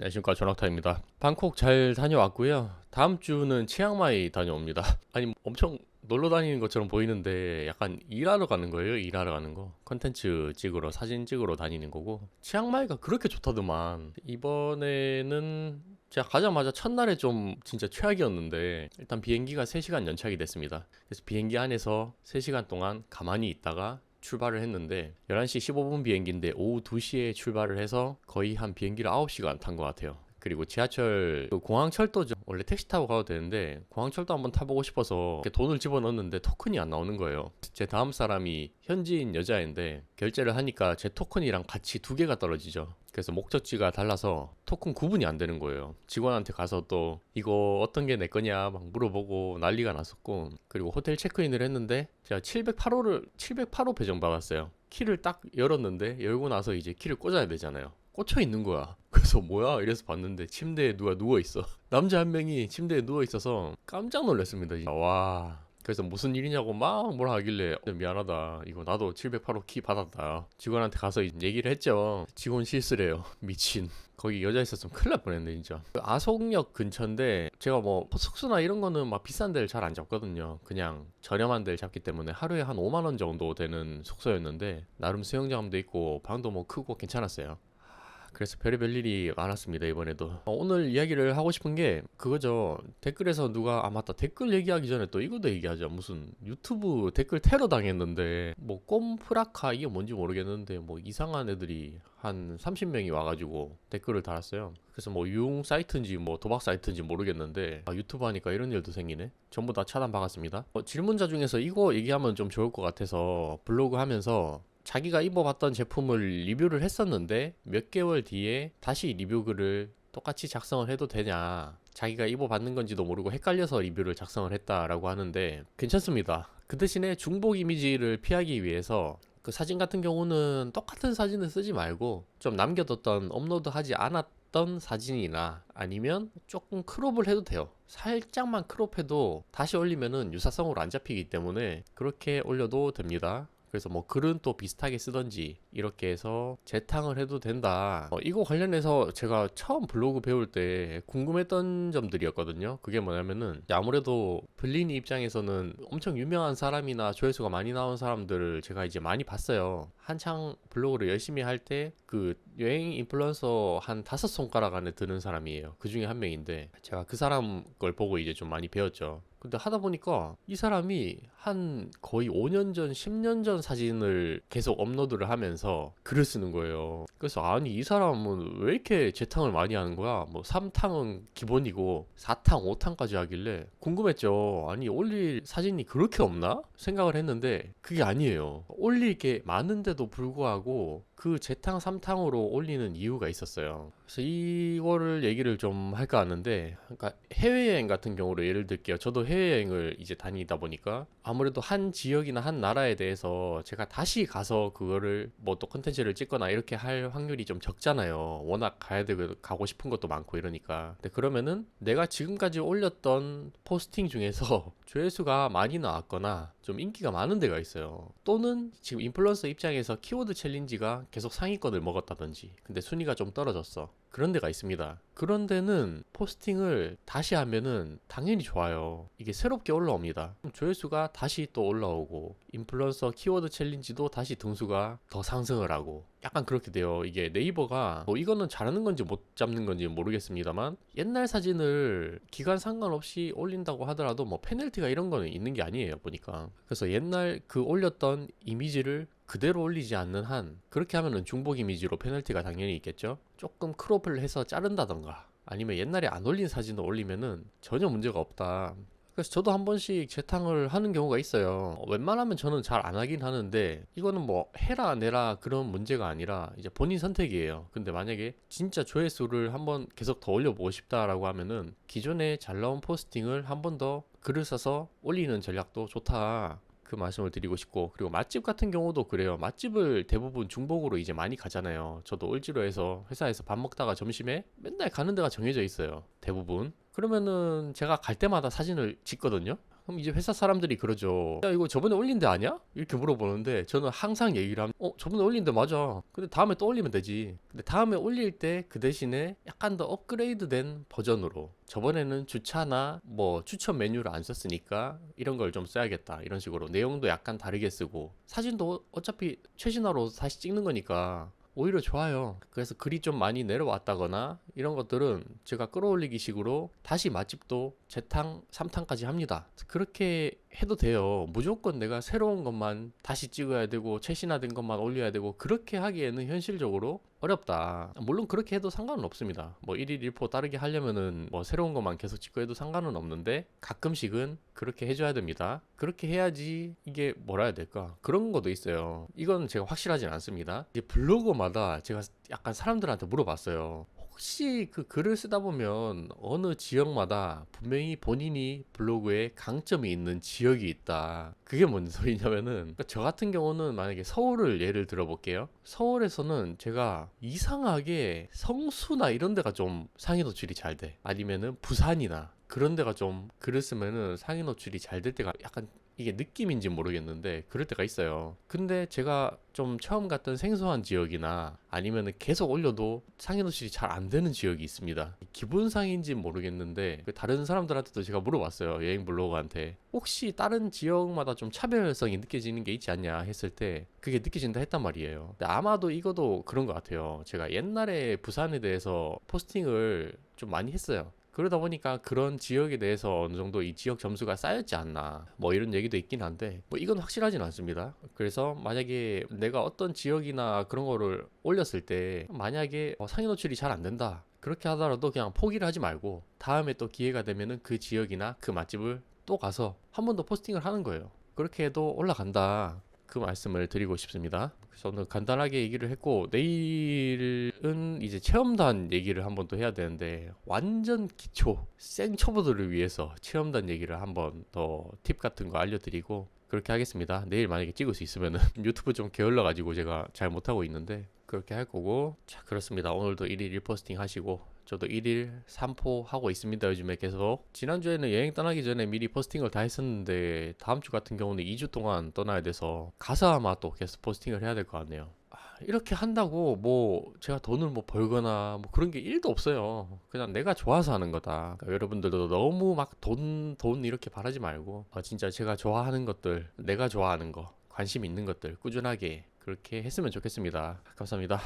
안녕하십니까, 조낙타입니다. 방콕 잘 다녀왔고요. 다음 주는 치앙마이 다녀옵니다. 아니, 엄청 놀러 다니는 것처럼 보이는데 약간 일하러 가는 거예요. 일하러 가는 거. 컨텐츠 찍으러, 사진 찍으러 다니는 거고. 치앙마이가 그렇게 좋다더만. 이번에는 제가 가자마자 첫날에 좀 진짜 최악이었는데, 일단 비행기가 3시간 연착이 됐습니다. 그래서 비행기 안에서 3시간 동안 가만히 있다가 출발을 했는데 11시 15분 비행기인데 오후 2시에 출발을 해서 거의 한 비행기를 9시간 탄 것 같아요. 그리고 지하철, 그 공항철도죠. 원래 택시 타고 가도 되는데 공항철도 한번 타보고 싶어서 이렇게 돈을 집어넣었는데 토큰이 안 나오는 거예요. 제 다음 사람이 현지인 여자인데 결제를 하니까 제 토큰이랑 같이 2개가 떨어지죠. 그래서 목적지가 달라서 토큰 구분이 안 되는 거예요. 직원한테 가서 또 이거 어떤 게 내 거냐 막 물어보고 난리가 났었고, 그리고 호텔 체크인을 했는데 제가 708호 배정 받았어요. 키를 딱 열었는데 열고 나서 이제 키를 꽂아야 되잖아요. 꽂혀 있는 거야. 그래서 뭐야 이래서 봤는데 침대에 누가 누워 있어. 남자 한 명이 침대에 누워 있어서 깜짝 놀랐습니다. 진짜. 와. 그래서 무슨 일이냐고 막 뭐라 하길래 미안하다, 이거 나도 708호 키 받았다. 직원한테 가서 얘기를 했죠. 직원 실수래요. 미친. 거기 여자 있었으면 큰일 날 뻔했네 진짜. 그 아속역 근처인데 제가 뭐 숙소나 이런 거는 막 비싼 데를 잘 안 잡거든요. 그냥 저렴한 데를 잡기 때문에 하루에 한 5만 원 정도 되는 숙소였는데 나름 수영장도 있고 방도 뭐 크고 괜찮았어요. 그래서 별의별 일이 많았습니다 이번에도. 오늘 이야기를 하고 싶은 게 그거죠. 댓글에서 누가, 아 맞다, 댓글 얘기하기 전에 또 이것도 얘기하자. 무슨 유튜브 댓글 테러 당했는데 뭐 꼼프라카 이게 뭔지 모르겠는데 뭐 이상한 애들이 한 30명이 와가지고 댓글을 달았어요. 그래서 뭐 유흥 사이트인지 뭐 도박 사이트인지 모르겠는데 유튜브 하니까 이런 일도 생기네. 전부 다 차단 박았습니다. 질문자 중에서 이거 얘기하면 좀 좋을 것 같아서 블로그 하면서 자기가 입어봤던 제품을 리뷰를 했었는데 몇 개월 뒤에 다시 리뷰 글을 똑같이 작성을 해도 되냐, 자기가 입어봤는 건지도 모르고 헷갈려서 리뷰를 작성을 했다라고 하는데 괜찮습니다. 그 대신에 중복 이미지를 피하기 위해서 그 사진 같은 경우는 똑같은 사진을 쓰지 말고 좀 남겨뒀던, 업로드하지 않았던 사진이나 아니면 조금 크롭을 해도 돼요. 살짝만 크롭해도 다시 올리면은 유사성으로 안 잡히기 때문에 그렇게 올려도 됩니다. 그래서 뭐 글은 또 비슷하게 쓰던지 이렇게 해서 재탕을 해도 된다. 이거 관련해서 제가 처음 블로그 배울 때 궁금했던 점들이었거든요. 그게 뭐냐면은 아무래도 블린이 입장에서는 엄청 유명한 사람이나 조회수가 많이 나온 사람들을 제가 이제 많이 봤어요. 한창 블로그를 열심히 할 때 그 여행 인플루언서 한 5손가락 안에 드는 사람이에요. 그 중에 한 명인데 제가 그 사람 걸 보고 이제 좀 많이 배웠죠. 근데 하다 보니까 이 사람이 한 거의 5년 전, 10년 전 사진을 계속 업로드를 하면서 글을 쓰는 거예요. 그래서 아니 이 사람은 왜 이렇게 재탕을 많이 하는 거야? 뭐 3탕은 기본이고 4탕, 5탕까지 하길래 궁금했죠. 아니 올릴 사진이 그렇게 없나? 생각을 했는데 그게 아니에요. 올릴 게 많은데도 불구하고 그 재탕 3탕으로 올리는 이유가 있었어요. 그래서 이거를 얘기를 좀 할까 하는데, 그러니까 해외여행 같은 경우로 예를 들게요. 저도 해외여행을 이제 다니다 보니까 아무래도 한 지역이나 한 나라에 대해서 제가 다시 가서 그거를 뭐 또 컨텐츠를 찍거나 이렇게 할 확률이 좀 적잖아요. 워낙 가야 되고 가고 싶은 것도 많고 이러니까. 근데 그러면은 내가 지금까지 올렸던 포스팅 중에서 조회수가 많이 나왔거나 좀 인기가 많은 데가 있어요. 또는 지금 인플루언서 입장에서 키워드 챌린지가 계속 상위권을 먹었다든지 근데 순위가 좀 떨어졌어. 그런 데가 있습니다. 그런 데는 포스팅을 다시 하면은 당연히 좋아요. 이게 새롭게 올라옵니다. 조회수가 다시 또 올라오고 인플루언서 키워드 챌린지도 다시 등수가 더 상승을 하고 약간 그렇게 돼요. 이게 네이버가 뭐 이거는 잘하는 건지 못 잡는 건지 모르겠습니다만 옛날 사진을 기간 상관없이 올린다고 하더라도 뭐 페널티가 이런 거는 있는 게 아니에요 보니까. 그래서 옛날 그 올렸던 이미지를 그대로 올리지 않는 한, 그렇게 하면은 중복 이미지로 페널티가 당연히 있겠죠. 조금 크롭을 해서 자른다던가 아니면 옛날에 안 올린 사진을 올리면은 전혀 문제가 없다. 그래서 저도 한 번씩 재탕을 하는 경우가 있어요. 웬만하면 저는 잘 안 하긴 하는데 이거는 뭐 해라 내라 그런 문제가 아니라 이제 본인 선택이에요. 근데 만약에 진짜 조회수를 한번 계속 더 올려보고 싶다라고 하면은 기존에 잘 나온 포스팅을 한 번 더 글을 써서 올리는 전략도 좋다, 그 말씀을 드리고 싶고, 그리고 맛집 같은 경우도 그래요. 맛집을 대부분 중복으로 이제 많이 가잖아요. 저도 을지로에서 회사에서 밥 먹다가 점심에 맨날 가는 데가 정해져 있어요 대부분. 그러면은 제가 갈 때마다 사진을 찍거든요. 그럼 이제 회사 사람들이 그러죠. 야, 이거 저번에 올린 데 아니야? 이렇게 물어보는데 저는 항상 얘기를 하면 저번에 올린 데 맞아. 근데 다음에 또 올리면 되지. 근데 다음에 올릴 때 그 대신에 약간 더 업그레이드된 버전으로 저번에는 주차나 뭐 추천 메뉴를 안 썼으니까 이런 걸 좀 써야겠다. 이런 식으로 내용도 약간 다르게 쓰고 사진도 어차피 최신화로 다시 찍는 거니까 오히려 좋아요. 그래서 글이 좀 많이 내려왔다거나 이런 것들은 제가 끌어올리기 식으로 다시 맛집도 재탕, 3탕까지 합니다. 그렇게 해도 돼요. 무조건 내가 새로운 것만 다시 찍어야 되고 최신화된 것만 올려야 되고 그렇게 하기에는 현실적으로 어렵다. 물론 그렇게 해도 상관은 없습니다. 뭐 1일 1포 따르게 하려면은 뭐 새로운 것만 계속 찍고 해도 상관은 없는데 가끔씩은 그렇게 해줘야 됩니다. 그렇게 해야지 이게 뭐라 해야 될까? 그런 것도 있어요. 이건 제가 확실하진 않습니다. 이제 블로거마다 제가 약간 사람들한테 물어봤어요. 혹시 그 글을 쓰다 보면 어느 지역마다 분명히 본인이 블로그에 강점이 있는 지역이 있다. 그게 뭔 소리냐면은 그러니까 저 같은 경우는 만약에 서울을 예를 들어볼게요. 서울에서는 제가 이상하게 성수나 이런 데가 좀 상위 노출이 잘 돼. 아니면은 부산이나 그런 데가 좀 글을 쓰면은 상위 노출이 잘 될 때가 약간 이게 느낌인지 모르겠는데 그럴 때가 있어요. 근데 제가 좀 처음 갔던 생소한 지역이나 아니면 계속 올려도 상위 노출이 잘 안 되는 지역이 있습니다. 기분상인지 모르겠는데 다른 사람들한테도 제가 물어봤어요. 여행 블로거한테 혹시 다른 지역마다 좀 차별성이 느껴지는 게 있지 않냐 했을 때 그게 느껴진다 했단 말이에요. 근데 아마도 이것도 그런 것 같아요. 제가 옛날에 부산에 대해서 포스팅을 좀 많이 했어요. 그러다 보니까 그런 지역에 대해서 어느 정도 이 지역 점수가 쌓였지 않나 뭐 이런 얘기도 있긴 한데 뭐 이건 확실하진 않습니다. 그래서 만약에 내가 어떤 지역이나 그런 거를 올렸을 때 만약에 상위 노출이 잘 안 된다 그렇게 하더라도 그냥 포기를 하지 말고 다음에 또 기회가 되면은 그 지역이나 그 맛집을 또 가서 한 번 더 포스팅을 하는 거예요. 그렇게 해도 올라간다. 그 말씀을 드리고 싶습니다. 그래서 오늘 간단하게 얘기를 했고 내일은 이제 체험단 얘기를 한번 또 해야 되는데 완전 기초 생초보들을 위해서 체험단 얘기를 한번 더 팁 같은 거 알려드리고 그렇게 하겠습니다. 내일 만약에 찍을 수 있으면은 유튜브 좀 게을러 가지고 제가 잘 못하고 있는데 그렇게 할 거고 자 그렇습니다. 오늘도 1일 1포스팅 하시고 저도 1일 3포 하고 있습니다. 요즘에 계속 지난주에는 여행 떠나기 전에 미리 포스팅을 다 했었는데 다음 주 같은 경우는 2주 동안 떠나야 돼서 가서 아마 또 계속 포스팅을 해야 될 것 같네요. 이렇게 한다고 뭐 제가 돈을 뭐 벌거나 뭐 그런 게 1도 없어요. 그냥 내가 좋아서 하는 거다. 그러니까 여러분들도 너무 막 돈 이렇게 바라지 말고 진짜 제가 좋아하는 것들 내가 좋아하는 거 관심 있는 것들 꾸준하게 그렇게 했으면 좋겠습니다. 감사합니다.